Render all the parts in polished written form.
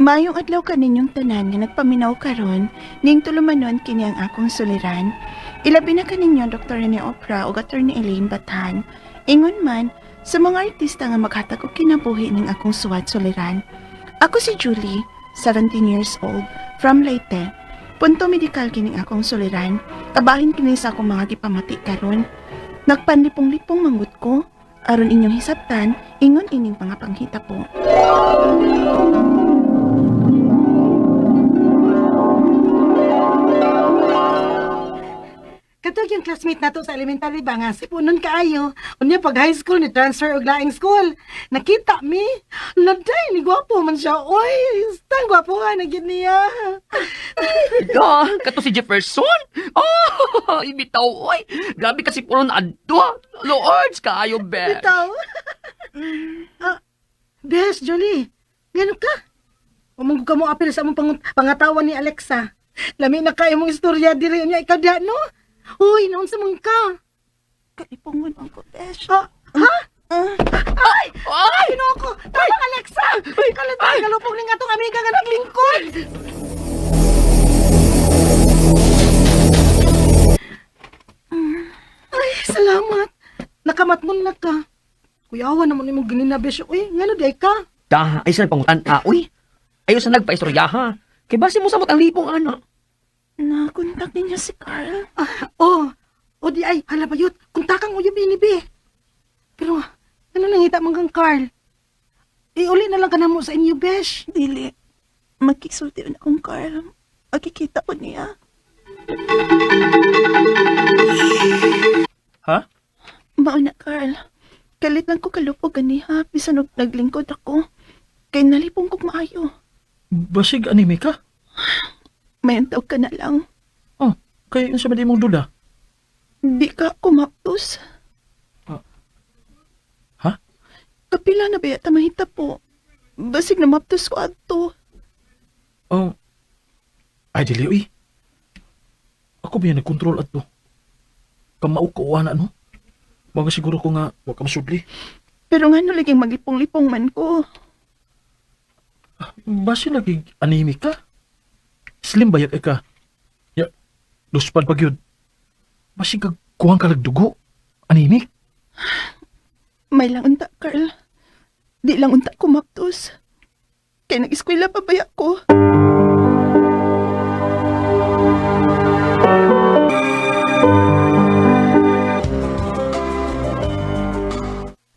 Maayong adlaw ka ninyong tanan nga nagpaminaw karon ning tulumanon kini ang akong suliran. Ilabi na kaninyo Dr. Rene Opra ug Attorney Elaine Batan. Ingon man sa mga artista nga maghatag og kinabuhi ning akong suwat suliran. Ako si Julie, 17 years old, from Leyte. Punto medikal kining akong suliran. Tabahin kini sa akong mga gipamati karon. Nagpanlipong-lipong manggut ko aron inyong hisabtan ingon ining mga panghita po. Katog yung classmate nato sa elementary ba nga sipunon kaayo. Unya pag high school ni transfer og laing school. Nakita mi. Laday ni gwapo man siya. Oy, stang gwapo nga na gid niya. Kato si Jefferson? Oh, ibitaw, oy. Grabe kasi puro na adwa. Lords, kaayo, Beth. Bitaw. Bes, Jolie. Ngano ka? Umanggo ka mo apil sa among pangatawan ni Alexa. Lami na kayo mong istorya diri niya ikaw diha, no? Uy, naon sa mong ka? Kalipungon ako, Besh. Ha? Ay! Ay! Ano ako? Tama, Alexa! Kalatay, galupong ni nga tong amiga nga naglingkod! Ay, salamat. Nakamatmon na ka. Kuyawa naman yung gininabesh. Uy, ngano day ka? Ay saan pangutan, uy. Ayaw sa nagpa-istorya, ha? Kaya base mo samot ang lipong, ana. Nakontak ninyo si Carl. O di ay, hala ba yun? Kung takang uyo binibi. Pero, ano nangita mong kang Carl? Uli na lang ka na mo sa inyo, besh. Dili. Magkisulti na akong Carl. Magkikita ko niya. Ha? Mauna, Carl. Kalit lang ko kalupog ganiha. Bisan og naglingkod ako. Kay nalipong kong maayo. Basig anime ka? Mayantaw ka na lang. Oh, kaya yun sa mali mong duda. Di ka kumaptos. Ha? Kapila na ba yata mahita po? Basig na maptos ko ato. Oh, ay dili, uy. Ako ba yan nagkontrol at to? Kamao ko, ano? Mga siguro ko nga, wag ka masudli. Pero nga no laging maglipong-lipong man ko. Basi lagi anime ka? Slim bayag ka? Ya, luspad pag yun. Basi kuhang ka lagdugo. Anime? May lang unta, Carl. Di lang unta ko maptos. Kaya nag-eskwela pa baya ko.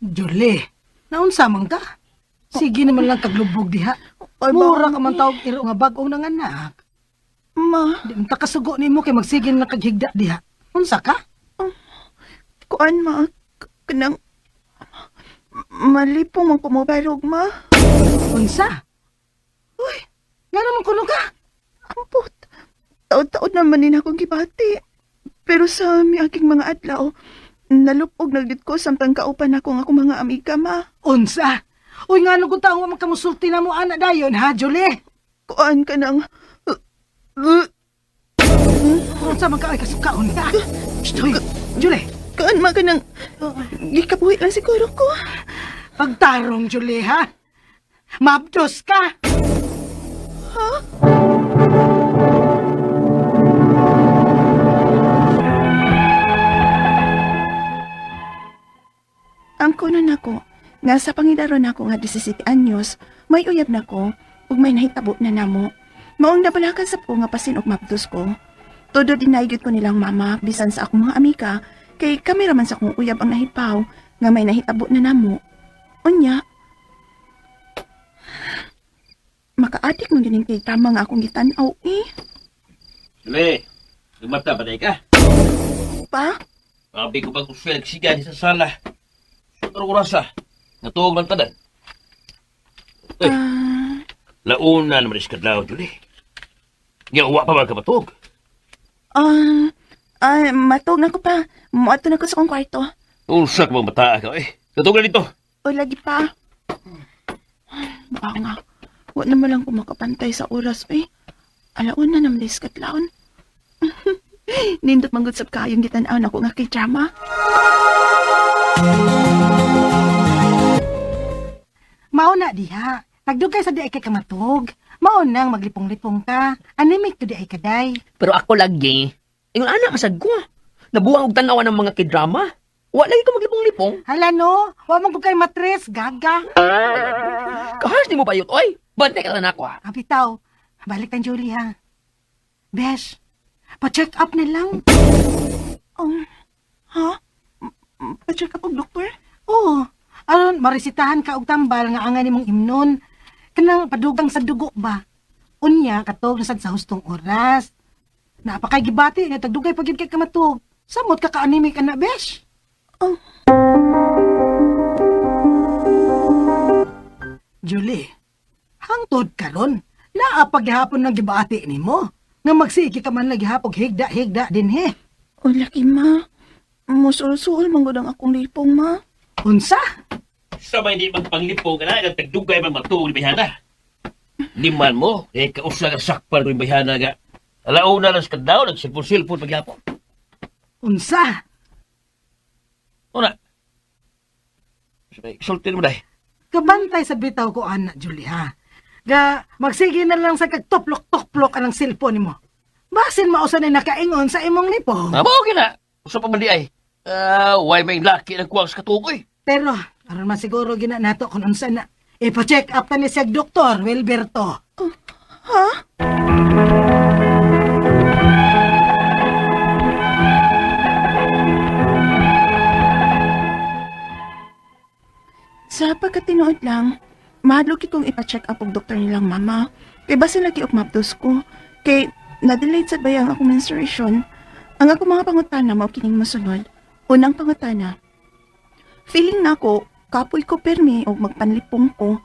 Jolie, naunsa man ka? Sige naman lang kaglubog diha. Ay, Mura bakit? ka man tawag iro nga bagong nanganak. Ma, Di man takasugo ni mo kay magsigin na kaghigda diha. Unsa ka? kuan ma, kanang malipong man kumubarog ma. Unsa? Uy, nga naman kuno ka? Ampot, taod-taod naman din akong gibati. Pero sa miaging mga adlaw, nalupog nagdit ko samtang kaupan ako ng akong mga amiga ma. Unsa? Uy, nga nung taong wa makamusulti na mo anak dayon, ha, Jolie? Kuan ka ng... Unsa man ka ay kasukaon ka? Uy, Jolie, Kuan ma ka ng... Gikabuhi lang siguro ko. pagtarong, Jolie, ha? Mabdos ka! Ang kuno nako, nga sa pangidaron nako nga 17 anyos, may uyab nako ug may nahitabo na namo. Maong nabalakan sa po nga pasin og mapdos ko. Todo dinaygid ko nilang mama bisan sa akong mga amiga kay kami raman sa akong uyab ang nahipaw nga may nahitabo na namo. Unya, makaadik mo gining kay tama nga akong gitan-aw eh. Le, lumata ba ka? Pa, Sabi ko pag uswel siya sa sala. Pero kurasa, natuog ng tanan. Launa naman iskadlaw, Julie. Nga uwa pa man ka matug. matog na ko pa. Muato na ko sa akong kwarto. Unsa ka bang bataa ka, eh. Katug na dito. O lagi pa. Baka nga. Huwag naman lang ko makapantay sa oras eh. Alaon na naman diskat laon. Nindot manggod sab kayong gitan-aw ako nga kay drama. Mao na diha. Nagdugay sa di ay kay kamatog. Maunang maglipong-lipong ka. Anemic ka di ay kaday. Pero ako lagi, ingon anak masag ko. Nabuang og tanawan ng mga kidrama. Wa lagi ko maglipong-lipong. Hala no, wa man ko kay matres, gaga. Kahas di mo bayot, oy. Bantay ka na ako, ha. Bitaw, balik tang Julie ha. Besh, pa-check up na lang. Ha? Pa-check up og doktor? Oo, aron marisitahan ka og tambal nga angan nimong imnon. Kanang padugang sa dugo ba? Unya, katog nasad sa hustong oras. Napakay gibati, nga tagdugay pagid kay kamatog. Samot ka ka-anemic anak, Besh. Julie, hangtod karon, naa paghapon ng gibati nimo. Nga magsiki ka man lagi hapog higda din he. O laki ma. Musul-sul manggod ang akong lipong ma. Unsa? Sa may di magpanglipong ka na, nagtagdugay man matuog ni Bayhana. Liman mo, kausa ka sakpan rin Bayhana nga. Alauna lang sa kadaw, nagsilpon-silpon paghapon. Unsa? Una, sultin mo dahi. Kabantay sa bitaw ko anak, Julie ha. Ga, magsige na lang sa kagtoplok-toplok anang silpon nimo. Basin mausan ay nakaingon sa imong lipong. Okay na. Usa pa man di ay. Why may laki ng kuwang sa katukoy? Pero, aron man siguro gina nato kung unsa na. Ipa-check up ta ni siya doktor, Wilberto. Sa pagkatinuod lang, mahadlok kong ipa-check up og doktor nilang mama. Kay basta lagi og mapdos ko. Kay na-delayed sa bayang akong menstruation. Ang ako mga pangutana mao kining mosunod. Unang pangutana. Feeling na ako, kapoy ko permi o magpanlipong ko.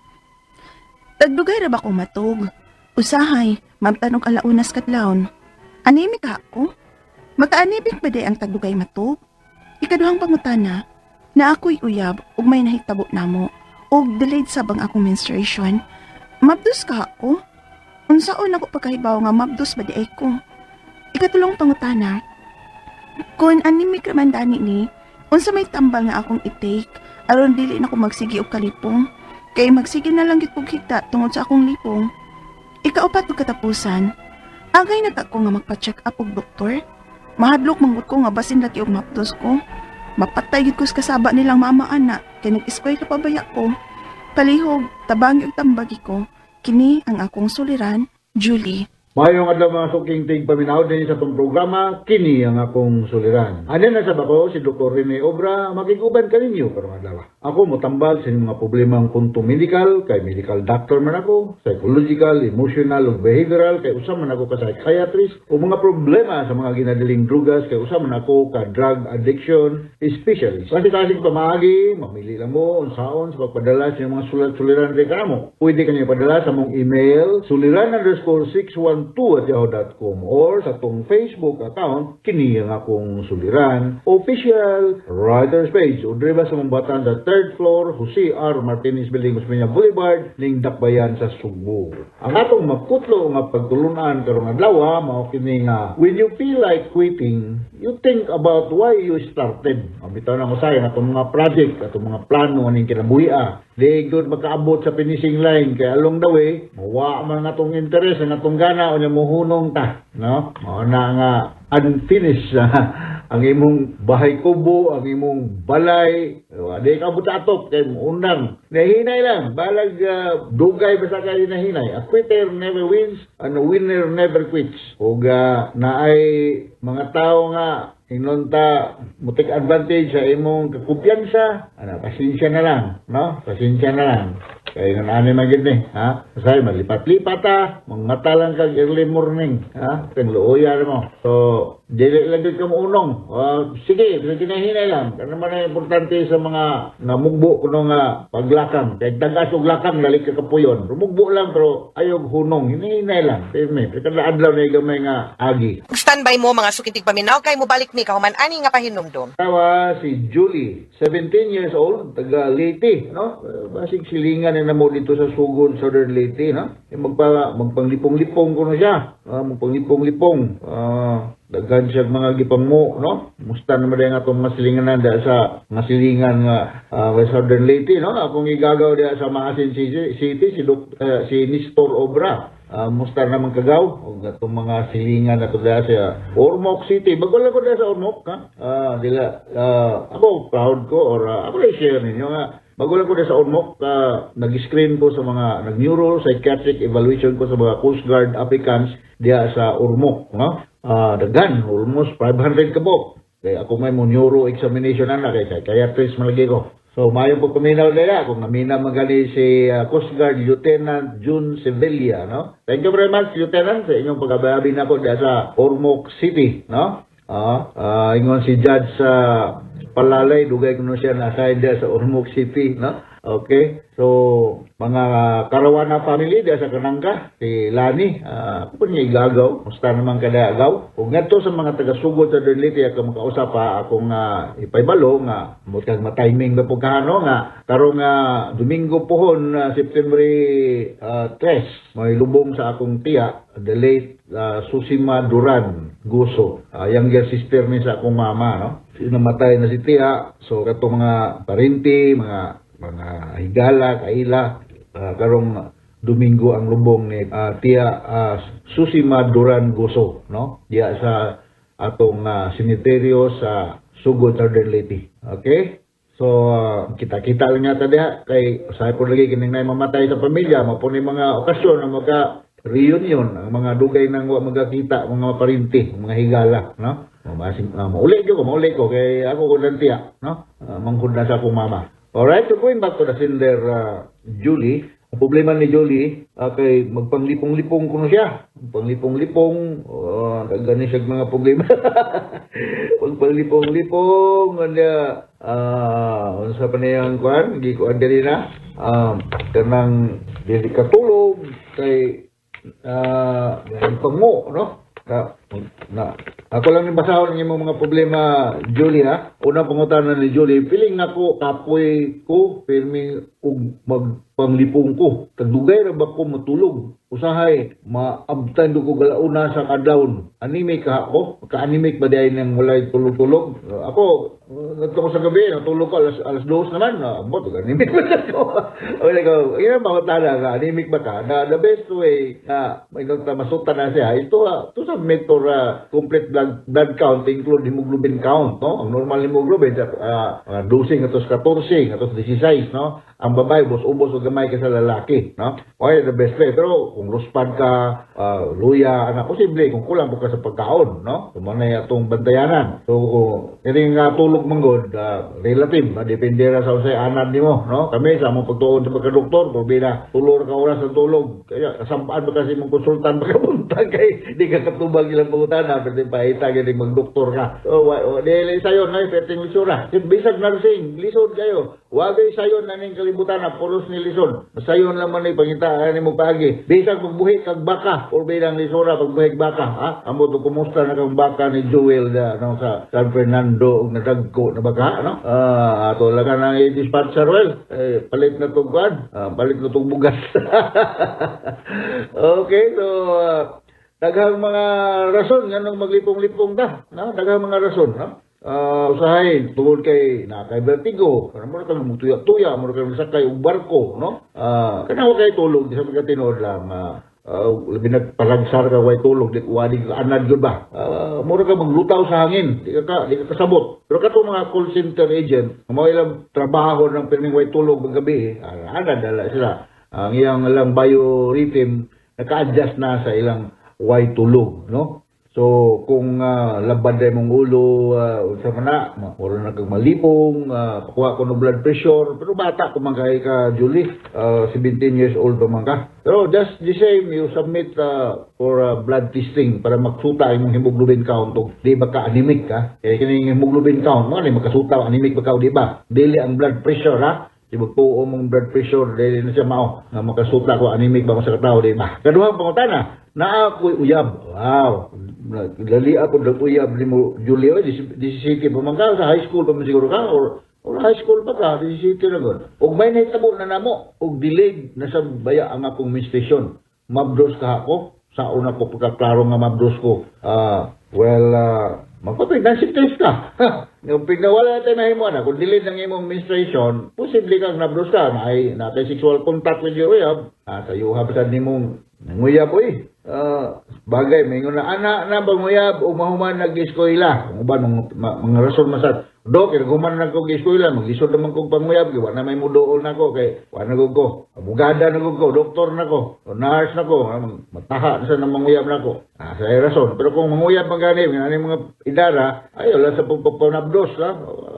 Tagdugay ra ba ko matog? Usahay, mamtanog alaunas kadlawon. Anemic ka ako? Magka-anemic ba di ang tagdugay matog? Ikaduhang pangutana, na ako'y uyab ug may nahitabo namo ug delayed sabang akong menstruation. Mabdos ka ako? Unsaon ako pagkahibaw nga mabdos ba di ay ko? Ikatulong pangutana, kung anemic raman dani ni, unsa may tambal nga akong i-take aron dili na ko magsigi og kalipong, kay magsige na lang gid kog higda tungod sa akong lipong. Ikaupat ug katapusan, agay na ta ko nga magpa-check up og doktor. Mahadlok manggod ko nga basin lagi og mapdos ko. Mapatay gid ko sa kasaba nilang mama ana, kay nag-eskwela pa baya ko. Palihog, tabangi og tambagi ko. Kini ang akong suliran, Julie. Mayong adlaw mga suking tig paminaw din sa itong programa, kini ang akong suliran. Anin na sa bako, si Dr. Rene Obra, magiguban ka ninyo karong adlaw. Ako motambal sa inyong mga problemang punto medical, kay medical doctor man ako, psychological, emotional, ug behavioral, kay usa man ako ka psychiatrist, o mga problema sa mga ginadaling drugas, kay usa man ako ka drug addiction specialist. Kasi pamagi, mamili lang mo, unsaon sa pagpadala sa inyong mga sulat-suliran rin ka mo. Pwede kanyo padala sa mong email, suliran_612@yahoo.com or sa tong Facebook account, kini ang akong suliran, official writer's page, o driba sa mong batan sa 3rd floor, Jose R. Martinez Building, Osmeña Boulevard, ning Dakbayan sa Subo. Ang atong magkutlo nga pagtulunan karong adlaw, mao kini nga, when you feel like quitting, you think about why you started. Bitaw na ko sa atong mga project, atong mga plano aning kinabuhi. Di good magkaabot sa finishing line, kaya along the way, mawa man nga tong interest, nga tong gana, o niya muhunong ta, no? Mao na nga unfinished ang imong bahay kubo, ang imong balay, di ka butatok, kay unang, nahinay lang, balag dugay basta kayo nahinay. A quitter never wins, and a winner never quits. O naay mga tao nga, inunta, mutik advantage sa imong kakumpiyansa, pasensya na lang, no? Pasensya na lang. Kaya nga nani magid ni, ha? Kasi malipat-lipat mangmata lang kag early morning, ha? Kang luoya mo. So, dili lang gid ka mo unong. Sige, kinahinay lang. Ano man ang importante sa mga namugbo kuno nga paglakang. Kay dagas og lakang dali ka kapuyon. Rumugbo lang pero ayog hunong, hinahinay lang. Pirme, kada adlaw na gamay nga agi. Standby mo mga sukitig paminaw kay mo balik ni kahuman ani nga pahinumdum. Tawa si Julie, 17 years old, taga Leyte, no? Basig silingan na mo dito sa Sugod, Southern Leyte, no? Magpanglipong-lipong ko na siya. Magpanglipong-lipong. Daghan siya mga gipang mo, no? Musta naman din atong masilingan na sa masilingan nga Southern Leyte, no? Akong igagaw diya sa Maasin City, si Nestor Obra. musta naman kagaw o itong mga silingan na to dahil sa Ormoc City. Bago lang ko dahil sa Ormoc, ha? Ako, proud ko, or ako na i-share ninyo nga. Bago lang ko dahil sa Ormoc, nag-screen ko sa mga, nag-neuropsychiatric evaluation ko sa mga Coast Guard applicants diya sa Ormoc, no? Dagan, almost 500 kabok. Kaya ako may mo neuro examination na kaya 3 malagi ko. So, mayong po paminaw nila kung namina magali si Coast Guard Lieutenant June Sevilla, no? Thank you very much, Lieutenant, sa inyong pagkabayabi na po dahil sa Ormoc City, no? Ingon si Judge sa Palalay, dugay ko siya na-assign dahil sa Ormoc City, no? Okay, so mga Karawana family dahil sa Kanangka, si Lani, ako po niya igagaw, musta naman kada agaw. Kung nga to sa mga taga-sugod sa Dernliti, ako makausap pa akong ipaybalo nga, mutag matiming na po kahano nga, karong Domingo pohon, September 3, may lubong sa akong tiya, the late Susima Duran Guso, younger sister ni sa akong mama, no? Namatay na si tiya, so kato mga parinti, mga higala, kaila, karong Domingo ang lubong ni tiya Susima Duran Guso, no? Diya sa atong cemetery sa Sugod, Southern Leyte. Okay? So, kita-kita lang yata diha kay usahay po lagi kining nay mamatay sa pamilya, mapuni mga okasyon ang reunion, ang mga dugay nang magkakita, mga parinti, mga higala, no? Mauli ko kay ako ko tiya, no? Mangkod na sa akong mama. Alright, so going back to the sender, Julie, ang problema ni Julie, kay magpanglipong-lipong ko na siya. Panglipong-lipong, gani siya mga problema. Magpanglipong-lipong, sa panayang kuhan, hindi ko andali na, kanang dili katulog, kay, pango, no? Ako lang yung basahon ng mga problema, Julie, ha? Unang pangutanan ni Julie, feeling ako, kapoy ko, filming magpanglipong ko. Tagdugay na ba ko matulog? Usahay, maabtan do ko galauna sa kadlaw. Anemic ka ako? Ka-anemic ba dahil nang walay tulog-tulog? Ako, nagtako sa gabi, natulog ko alas 2 naman. Abot, anemic ba ako? Okay, yun ang pangutanan ka, anemic ba ka? The best way na may masutan na siya, ito sa method complete blood count, include hemoglobin count, no? Ang normal hemoglobin, 12, atos 14, atos 16, no? Ang babae, ubos o gamay ka sa lalaki, no? Okay, the best way. Pero kung ruspad ka, luya, posible, kung kulang po ka sa pagkaon, no? Tumanay atong bantayanan. So, kung tulog manggod, relative, depende ra sa usay anad nimo, no? Kami sa among pagtuon sa pagka-doktor, probina, tulor ka oras ng tulog. Kaya, kasampaan ba kasi mong konsultan pagkabuntag kay di ka katubag ilang pangutana, pwede pahita galing mag-doktor ka. So, dahil sayon, na perting lisura. Bisag nursing, lisod kayo. Wagay sayon na ning kalibutan na puros ni lisod. Sayon lang man ay pangitaan ni mo pagi. Bisag magbuhi kag baka, or bilang lisura pagbuhi baka, ha? Amo to kumusta na kang baka ni Joel na sa San Fernando ug nadagko na baka, no? Ato lang nang i-dispatcher well. Palit na tong kwan, palit na tong bugas. Okay, so daghang mga rason nganong maglipong-lipong ta, no? Daghang mga rason, no? Usahay tungod kay nakay vertigo, kana mo kang mutuya-tuya, mo kang sakay og barko, no? Kana wa kay tulog sa mga tinod lang, labi nagpalagsar ka way tulog di wadi ka anad gyud ba? Mo ka maglutaw sa hangin, di ka kasabot. Pero kato mga call center agent, mo ilang trabaho ng pirming way tulog gabi, anad dala sila. Ang iyang lang biorhythm naka-adjust na sa ilang way tulog, no? So, kung labad ay mong ulo, sa mana, mura na kang malipong, pakuha ko ng blood pressure, pero bata ko man ka, Julie, 17 years old pa man ka. Pero just the same, you submit for blood testing para maksuta yung hemoglobin count, o di ba ka anemic ka? Kaya kining hemoglobin count, mga ni makasuta, anemic ba ka o di ba? Dili ang blood pressure, ha? Di magtuo mong blood pressure, dili na siya mao, na makasuta ko anemic ba mo sa katao, di ba? Kaduhang pangutana, naa ako'y uyab. Wow! Lali ako nag-uyab ni mo, Julio, 17 pa man ka, sa high school pa man siguro ka, or high school pa ka, 17 na gud. Og may nahitabo na namo, og delayed na sa baya ang akong menstruation. Mabdos ka ako, sa una ko pagkaklaro nga mabdos ko. magpa-pregnancy test ka. Yung wala tayo mahimo na, kung dilid ng imong menstruation, posible kang nabros ka, natay sexual contact with your uyab, sayuha pa sa nimong nguyab, uy. Bagay, may nga anak na bang nguyab, umahuman nag-eskwela. Kung ba, mga rason masat. Do, kaya guman na kong eskwela, mag-lisod naman kong panguyab, kaya na may mudool na ko, kaya wala na ko, abogada na ko, doktor na ko, nurse na ko, mataha na sa namanguyab na ko. Sa rason. Pero kung manguyab maganim, yung mga idara, ay, wala sa pagpapanabdos,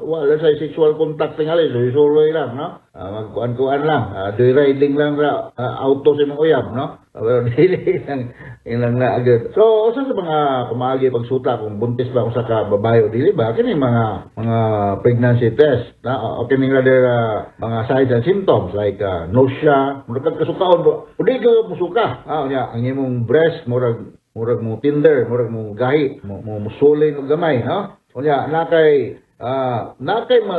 wala sa sexual contact ng alay, so isuroy lang, no? Magkuhan-kuhan lang, riding lang sa auto sa mga uyab, no? Pero dili lang na agad. So, sa mga kumagi pagsuta kung buntis ba kung sa babae o dili ba, kini mga pregnancy test na kini rather mga signs and symptoms like nausea, murag kasukaon ba. Udi ka musuka. Ang imong breast murag mo tender, murag mo gahi, mo musulin og gamay, no? Unya nakay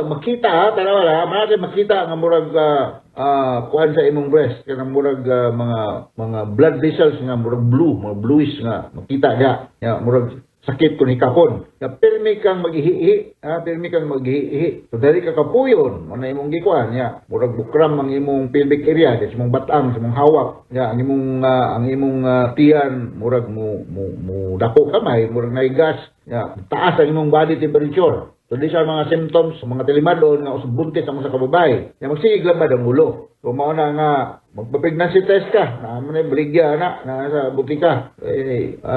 makita tanawa nakay makita nga murag kuan sa imong breast kanang murag mga blood vessels nga murag blue, mga bluish nga makita ya murag sakit kun hikapon. Pirmi kang maghihi, So dali ka kapuyon, mo na imong gikuan ya, murag bukram ang imong pelvic area, sa imong batang, sa imong hawak, ya ang imong tiyan murag mo dako kamay, murag naigas, ya taas ang imong body temperature. So, di siya mga symptoms, mga tilimadon nga usab buntis ang sa kababay. Ya magsigig lang ba ang ulo. So, mauna nga magpa-pregnancy test ka, na mo na baligya na sa butika.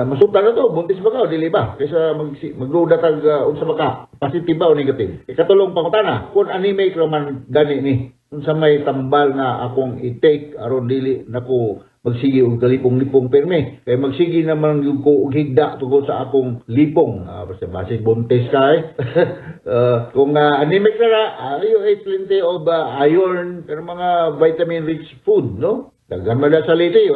Masuta na to, buntis ba ka o dili ba? Kaysa magduda tag unsa ba ka, positive ba o negative. Ikatulong pangutana, kung anime man gani ni, unsa may tambal nga akong i-take aron dili nako magsigi og kalipong-lipong perme. Kay magsigi naman yung ko og higda tungod sa akong lipong. Basta base buntis kay. Kung anemic na you eat plenty of iron, pero mga vitamin-rich food, no? Daghan man sa liti,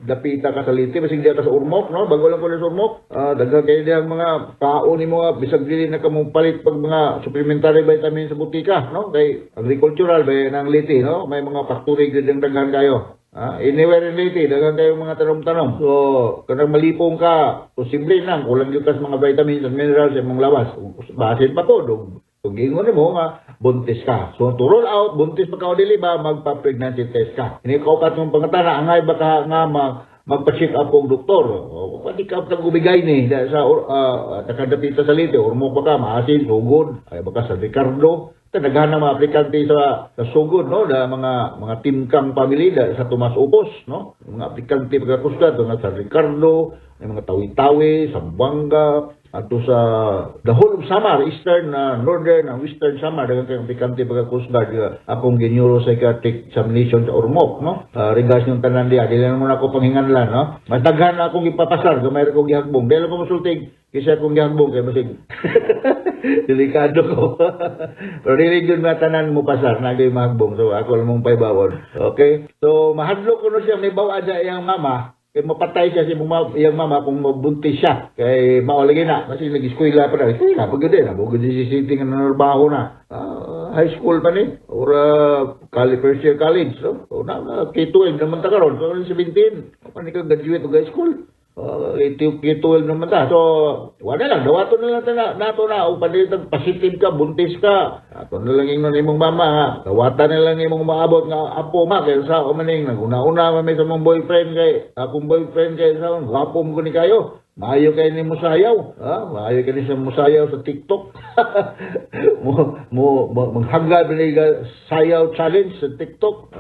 dapita ka sa liti, basig diya ka sa urmok, no? Bago lang ko sa urmok. Daghan kayo diyang mga kaon ni mga bisag dili na kamong palit pag mga supplementary vitamin sa butika, no? Kay agricultural ba ng liti, no? May mga factory gid daghan kayo. Anywhere in Leyte, dagang kayong mga tanom-tanom. So, kanang malipong ka, posible na, kulang yung kas mga vitamins and minerals sa mong lawas. Basin pa to, kung gingon mo nga, buntis ka. So, to roll out, buntis pa ka o dili ba, magpa-pregnancy test ka. Hindi ka upat mong pangatana, angay ba ka nga magpa-check up kong doktor. O, pati ka kang gubigay ni, sa nakadapita sa Leyte, urmo pa ka, maasin, sugod, ay baka sa Ricardo, naghanap mga aplikante sa sugod, no, da mga timkang family da sa Tomas Upos, no, mga aplikante pagkakusgad sa Ricardo, mga Tawi-Tawi, Zamboanga, ato sa the whole of Samar, eastern, northern, and western Samar, dagang kayong aplikante pagkakusgad akong neuropsychiatric examination sa Ormoc, no, regards yung tanan diya, dili naman ako panghinganlan, no, mas daghan akong ipapasar, gamay akong gihagbong, dili ko masultig, kasi akong gihagbong, kaya basig, delikado ko. Pero dili yun nga tanan mo pasar, nagay mahagbong, so ako lang mong paibawon. Okay? So, mahadlok ko na siya, may bawa dyan yung mama, kaya mapatay siya si yung mama kung mabuntis siya. Kaya maulagi na, kasi nag-eskwela pa na, eskwela, pagod din, nabugod si sitting na narbaho na. High school pa ni, or first year college. So, K-12 naman ta karon, so 17, pa ni ka graduate o high school. K-12 naman ta. So, wala lang, dawato na lang nato na, o panitang positive ka, buntis ka. Ato na lang yung imong mama, ha. Dawatan na lang imong maabot nga apo ma, kaya sa umaning, nag-una-una may sa mong boyfriend kay, akong boyfriend kay sa gwapo mo ko ni kayo. Maayo kayo ni musayaw, ha? Maayo kayo ni sa musayaw sa TikTok. Maghagad ni sayaw challenge sa TikTok.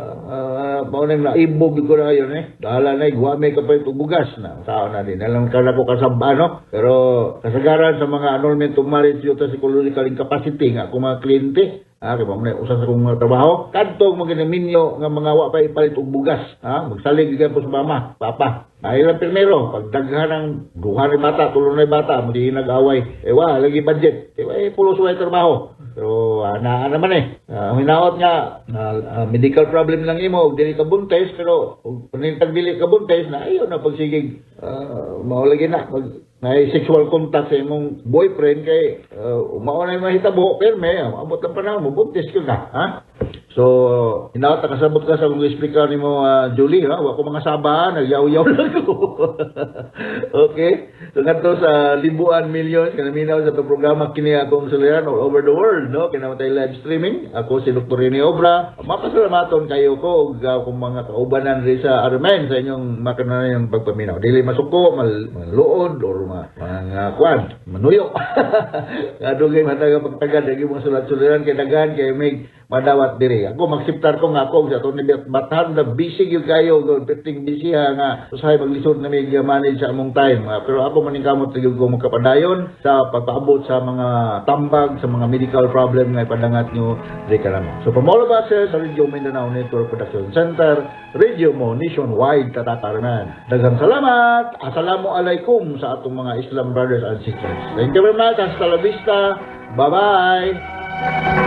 Maunang naibog ko na yun, eh. Dahil na, guwame ka pa ito bugas na. Sao na din. Alam ka na ko kasamba, no? Pero kasagaran sa mga annulment of marriage yun sa psychological incapacity nga, kung mga kliyente, kaya mga usas akong mga trabaho, kadtong mga minyo nga mga wapay ipalit og bugas, magsalig ka po sa mama, papa. Ay lang primero, pagdaghan ng duha ni bata, tulo na bata, hindi nag-away. Lagi budget. Pulos way trabaho. Pero naman eh. Hinaot nga, medical problem lang imo, dili ka buntis, pero panintag dili ka buntis, na ayaw na pagsigig, maulagi na, may sexual contact sa imong boyfriend kay mauna yung mahitabo, pero may abot ang panahon mo, buntis ka ka, ha? So, hinaot kasabot ka sa kung explica ni mo, Julie, ha? Wako mga sabahan, nagyaw-yaw lang ko. Okay? So ngadto sa libuan, millions kanaminaw sa itong programa kini akong suliran all over the world, no? Kinamatay live streaming. Ako si Dr. Rene Obra. Mapasalamaton kayo ko ug kung mga kaubanan ri sa Armen sa inyong makanayang pagpaminaw. Dili masuko, maluod or mga kwan, manuyok. Kadugay mataga pagtagad agi mga sulat-suliran kay dagan kay may madawat diri. Ako magsiptar ko nga ako sa itong batan na busy gyud kayo, piting busy ha nga usahay maglisod na may manage sa among time. Pero ako maningkamot gyud ko magkapadayon sa pagpaabot sa mga tambag, sa mga medical problem nga ipadangat nyo di karamo. So from all of us sa Radio Mindanao Network Production Center, Radio mo nationwide tatatarnan. Daghang salamat. Assalamualaikum sa atong mga Islam brothers and sisters. Thank you very much. Hasta la vista. Bye-bye.